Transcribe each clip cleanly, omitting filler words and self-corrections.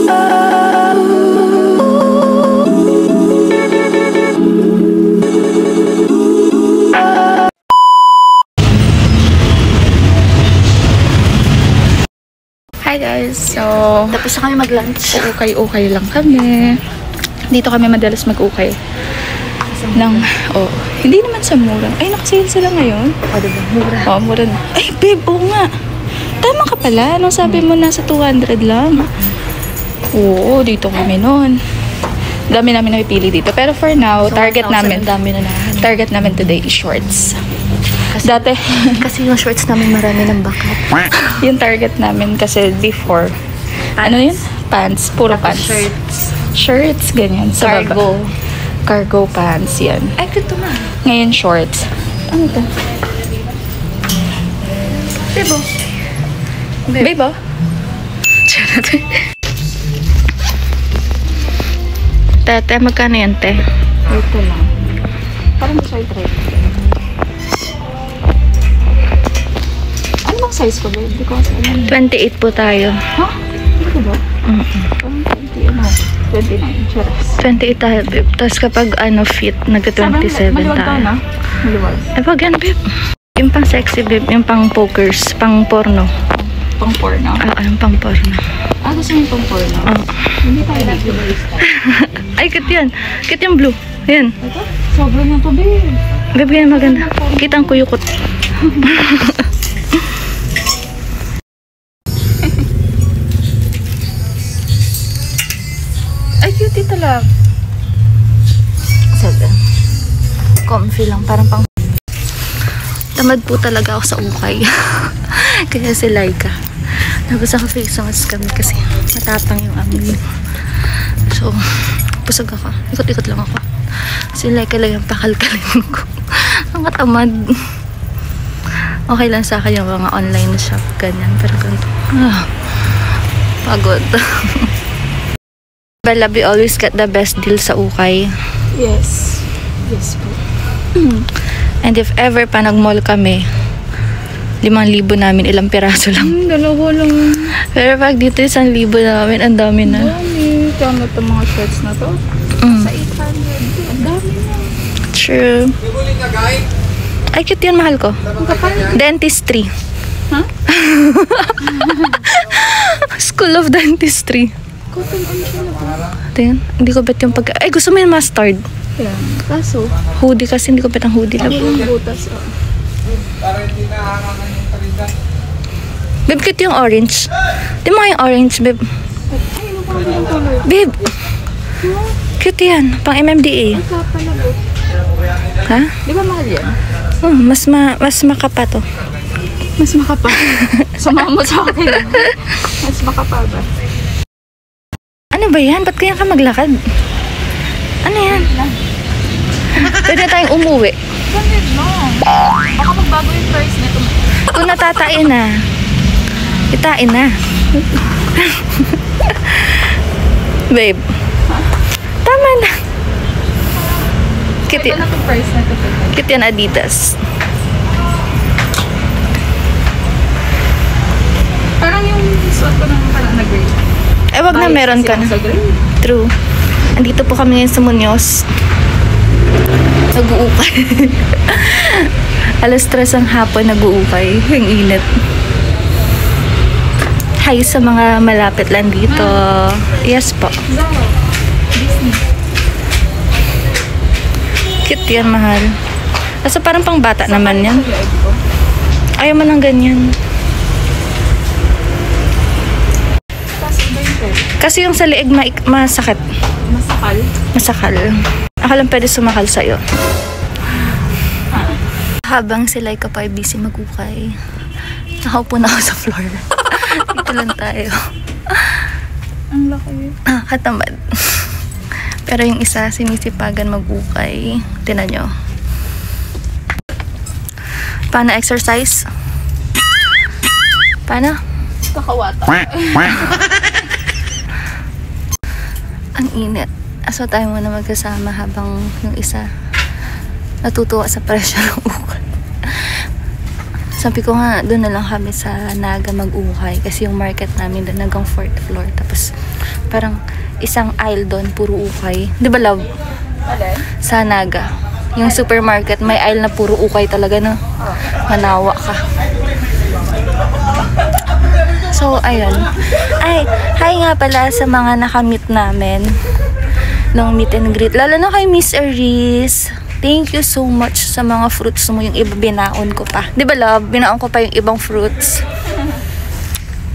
Hi guys! So, tapos na kami mag-lunch. Okay lang kami. Dito kami madalas mag-ukay. Hindi naman sa mura. Ay, nakasale sila ngayon. O, diba? Mura. Oo, mura na. Ay, babe, oo nga. Tama ka pala. Anong sabi mo nasa 200 lang? Oo, dito kami noon. Dami namin napipili dito. Pero for now, So, target namin today is shorts. Kasi yung shorts namin marami ng backup. Yung target namin kasi before, ano yun? Pants. Puro pants. Shirts, ganyan. Sa baba. Cargo pants, yan. Ay, ito na. Ngayon, shorts. Ano ito? Bebo. Bebo? Tete, magkano yan, te? Ito lang. Parang gusto ko i-try. Ano bang size ko, babe? Hindi ko kasi alam. 28 po tayo. Ha? Ito ba? Parang 29. Charas. 28 tayo, babe. Tapos kapag fit, nagka-27 Maliwag tayo. na? Maliwag. Ay, pag yan, babe. Yung pang sexy, babe. Yung pang pokers. Pang porno. Pang porno? Yung pang porno. Gusto mo yung pang porno? Hindi tayo dito. Ay, kit yan. Kit yung blue. Ayan. Ito? Sobrang yung to, babe. Babe, yan maganda. Kita ang kuyukot. Ay, cute talaga. Sabi. Comfy lang. Parang pang... Tamad po talaga ako sa ukay. Kaya si Laika. Tapos ako face mask kami kasi matapang yung amin. So, pusag ako. Ikot-ikot lang ako. Si Laika lang yung pakalkalin ko. Ang katamad. Okay lang sa akin yung mga online shop. Ganyan. Pero ganito. Pagod. Bella, we always get the best deal sa ukay. Yes. Yes po. And if ever pa nag-mall kami, 5,000 namin, ilang piraso lang. Dalawa lang. Pero pag dito 1,000 namin, ang dami na. Dami. Kaya itong mga shorts na to. Sa 800. Ang dami na. True. Ay, cute yan, mahal ko. Dentistry. Huh? School of Dentistry. Cotton on siya na po. Tingnan, hindi ko bet yung pagka... Ay, gusto mo yung mustard. Yan. Kaso, Hoodie kasi hindi ko bet ang hoodie lang. yung butas. Babe, cute yung orange. Di mo yung orange, babe. Ay, ano pa yung color? Babe, cute yan. Pang MMDA. Ay, kapalagot. Ha? Di ba mahal yan? Mas makapa to. Mas makapa. Sumama mo sa akin. Mas makapa ba? Ano ba yan? Ba't kaya ka maglakad? Ano yan? Pwede tayong umuwi. Ganit lang. Baka magbago yung price nito. Kung natatain na, itain na. Babe. Tama na. Kit Ito na yung price nito. Kit yan, Adidas. Parang yung suot ko ng parang na gray. Eh, wag na, meron ka na. True. Andito po kami ngayon sa Muñoz. Nag-uukay. Alas 3 ang hapon, nag-uukay. Ang init. Hi sa mga malapit lang dito. Yes po. Disney. Cute yan, mahal. Kasi parang pang bata naman yan. Ayaw mo ng ganyan. Kasi yung sa liig masakit. Masakal? Masakal. Ako lang pwede sumakal sa'yo. Habang si Laika pa ay busy mag-ukay, nakaupo na ako sa floor. Dito lang tayo. Ang laki. Katamad. Pero yung isa, sinisipagan mag-ukay. Tinan nyo. Paano exercise? Paano? Kakawata. Ang init. So tayo muna magkasama habang yung isa natutuwa sa presyo ng ukay. Sabi ko nga, doon na lang kami sa Naga mag-ukay kasi yung market namin doon hanggang 4th floor. Tapos Parang isang aisle doon, puro ukay. Di ba, love? Alin? Sa Naga. Yung supermarket, may aisle na puro ukay talaga, no? Manawa ka. So, ayun. Ay, hi nga pala sa mga nakamit namin nung meet and greet. Lalo na kay Miss Aris. Thank you so much sa mga fruits mo. Yung iba binaon ko pa. Di ba, love? Binaon ko pa yung ibang fruits.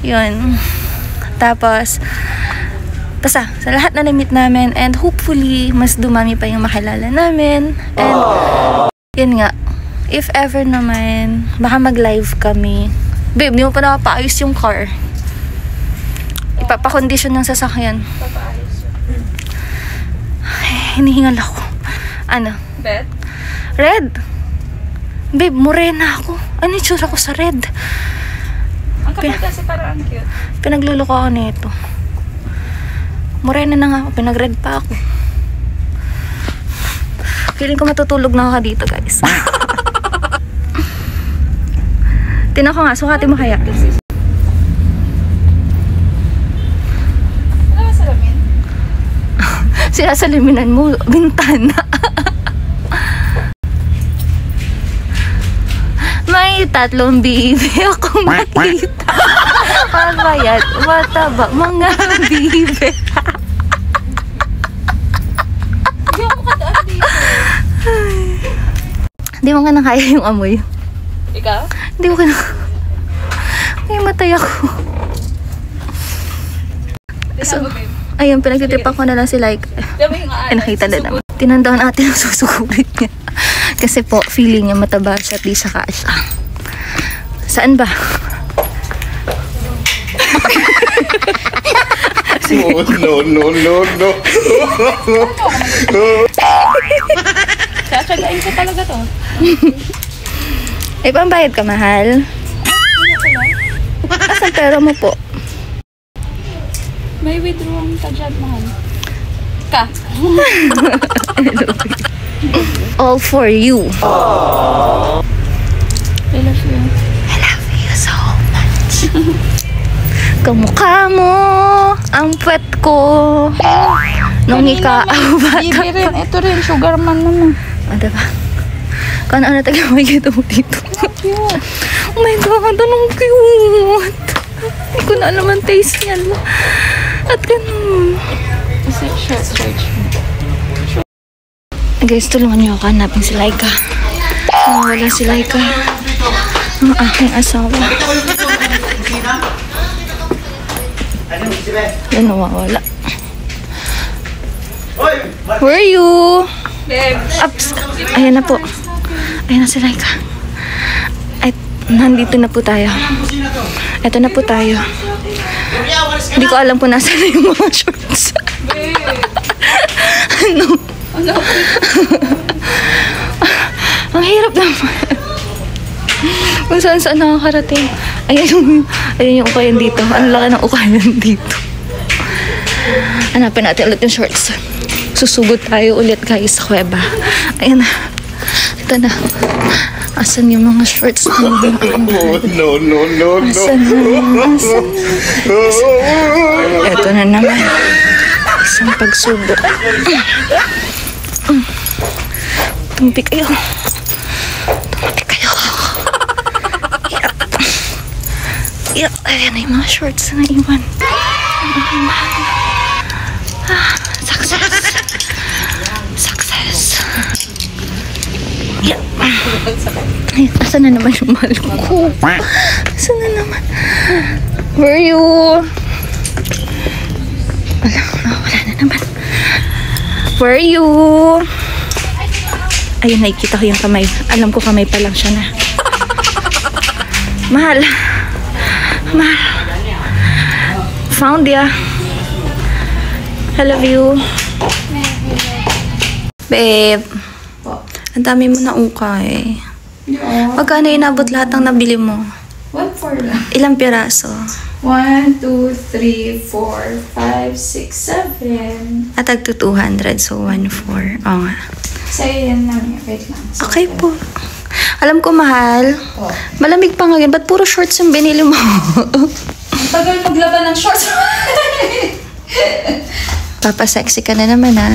Yun. Tapos, basta, sa lahat na na-meet namin. And hopefully, mas dumami pa yung makilala namin. And, yun nga. If ever naman, baka mag-live kami. Babe, di mo pa nakapaayos yung car. Ipapakondisyon yung sasakyan. Ay, hinihingal ako. Ano? Bet? Red? Babe, morena ako. Ano yung tsura ko sa red? Ang kapal kasi parang cute. Pinagluloko ako nito. Morena na nga ako. Pinag-red pa ako. Feeling ko matutulog na ako dito, guys. Tinan ko nga. Sukatin mo kaya. Wala ka salamin? Sinasaliminan mo. Bintana. May 3 bibi akong nakita. Pagbayat, mataba, mga bibi. Hindi ako makadaan dito. Hindi mo ka na kaya yung amoy. Ikaw? Hindi mo ka na... Ay, matay ako. So, ayun, pinagtitipan ko na lang si Like. Ay, nakita na naman. Tinandaan natin ang susugulit niya. Kasi po, feeling niya mataba siya at di siya kasya. Saan ba? Oh, no. Satsagain ko talaga to. Ay, pambayad ka, mahal. Asan pera mo po? May withdrawal ka dyan, mahal. Ka. All for you. I love you. I love you so much. Kamukha mo ang puwet ko. Nung ika-bata. Bibi rin. Ito rin. Sugar man naman. O, diba? Kung ano taga may kita mo dito. Cute. Oh my God, anong cute. Hindi ko na alam ang taste niyan. At ganun. Kasi search. Guys, tulungan niyo ako hanapin si Laika. Wala si Laika. Ang aking asawa. Yan, nawawala. Where are you? Babe. Ups. Ayan na po. Ayan na si Laika. Ay, nandito na po tayo. Ito na po tayo. Hindi ko alam kung nasa na yung mga shorts. Ano? Ang hirap naman. Kung saan nakakarating. Ayan yung ukayan dito. Ang laki ng ukayan dito. Hanapin natin ulit yung shorts. Susugod tayo ulit guys sa kuweba. Ayan na. Ito na. Asan yung mga shorts na Oh, no. Asan na? Ito na naman. Isang pagsubok. Tumpi kayo. Yup. Ayan na yung mga shorts na naiwan. Success. Yup. Ay, asan na naman yung mahal ko? Asan na naman? Where are you? Wala na naman. Where are you? Ayun, nakikita ko yung kamay. Alam ko kamay pa lang siya na. Mahal. Found ya. I love you. Babe. Ang dami mo na ukay. Magkano inabot lahat ng nabili mo? 1-4 lang. Ilang piraso? 1, 2, 3, 4, 5, 6, 7. Tag to 200, so 1,400. Oo nga. Sa'yo yan namin. Wait lang. Okay po. Alam ko, mahal. Malamig pa ngayon. Ba't puro shorts yung binili mo? Ang tagal maglaban ng shorts. Nagpapasexy ka na naman, ha?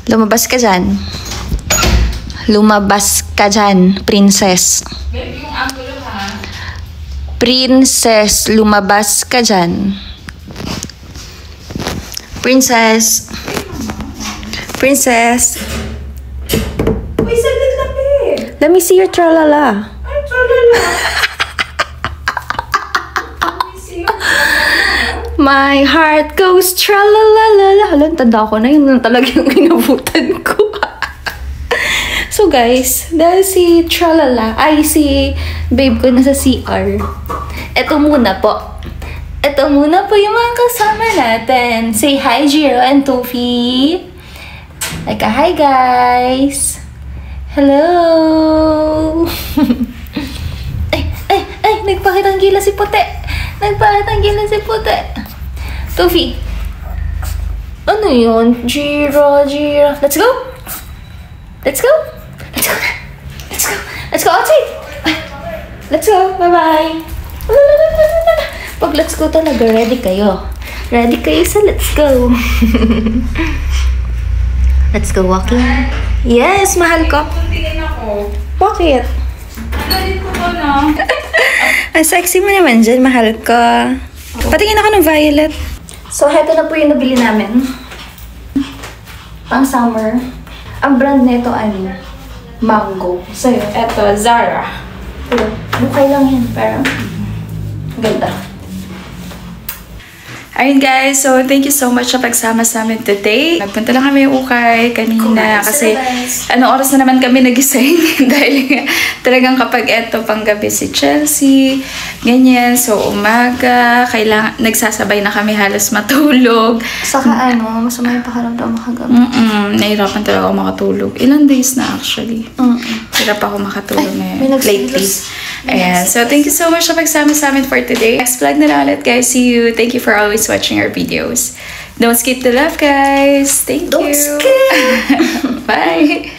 Lumabas ka dyan. Lumabas ka dyan, princess. Babe, yung angulo ha. Princess, lumabas ka dyan. Princess. Princess. Uy, saglit lang, babe. Let me see your tralala. Ay, tralala. My heart goes tralalala. Hala, tanda ko na. Yun lang talaga yung inabutan ko. So guys, dahil si tralala, ay si babe ko nasa CR. Ito muna po. Ito muna po yung mga kasama natin. Say hi, Jiro and Tofi. Like a hi, guys. Hello. Ay, nagpakitang gila si Puti. Nagpakitang gila si Puti. Tofi. Ano yun? Jiro. Let's go. Let's go. Let's go. Let's go. Let's go outside. Let's go. Bye-bye. Pag let's go talaga, ready kayo. Ready kayo sa let's go. Let's go walking. Yes, mahal ko. Tingin ako. Bakit? Galit ko ba na? Ang sexy mo naman dyan, mahal ko. Patingin ako ng violet. So, heto na po yung nabili namin. Pang summer. Ang brand nito ano? Mango. Sa'yo? Eto, Zara. Bukay lang yan, pero ganda. Ayun guys, so thank you so much sa pagsama sa amin today. Nagpunta lang kami ukay kanina kasi anong oras na naman kami nagising dahil talagang kapag eto pang gabi si Chelsea, ganyan, so umaga, kailangan, nagsasabay na kami halos matulog. Saka masama yung pakaramdam mo kagabi. Nahirapan talaga ako makatulog. Ilang days na actually. Hirap ako makatulog ngayon lately. Ayan, so thank you so much sa pagsama sa amin for today. Next vlog na lang ulit guys. See you. Thank you for always watching our videos. Don't skip the love guys. Thank you. Don't skip. Bye.